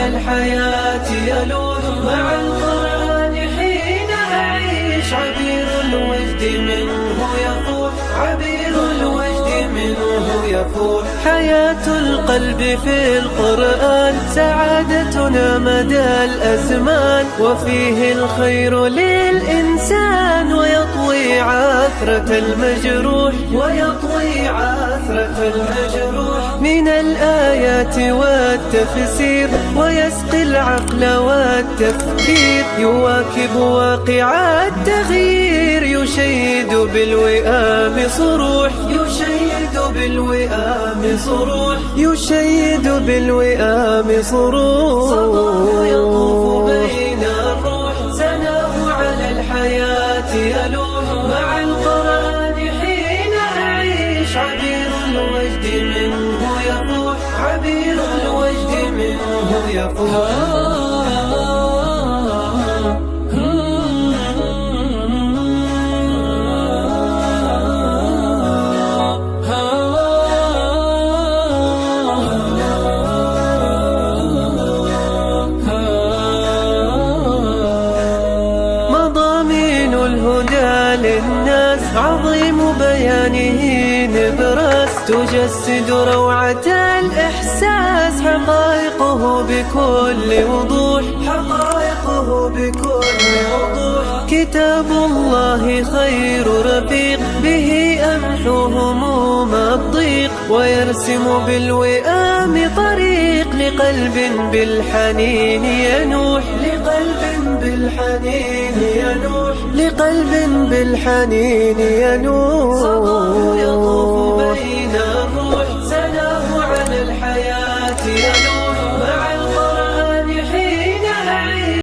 الحياة يلوح مع القرآن حين أعيش عبير الوجد منه يفوح عبير الوجد منه يفوح حياة القلب في القرآن سعادتنا مدى الأزمان وفيه الخير للإنسان ويطوي عثرة المجروح من الآيات والتفسير ويسقي العقل والتفكير يواكب واقع التغيير يشيد بالوئام صروح صداه يطوف بين الروح سناه على الحياة يلوح مع القرآن حين أعيش عبير الوجد منه يفوح عبير الوجد منه يفوح الهدى للناس عظيم بيانه نبرس تجسد روعة الإحساس حقائقه بكل وضوح كتاب الله خير رفيق به أمحو هموم الضيق ويرسم بالوئام طريق لقلب بالحنين ينوح صداه يطوف بين الروح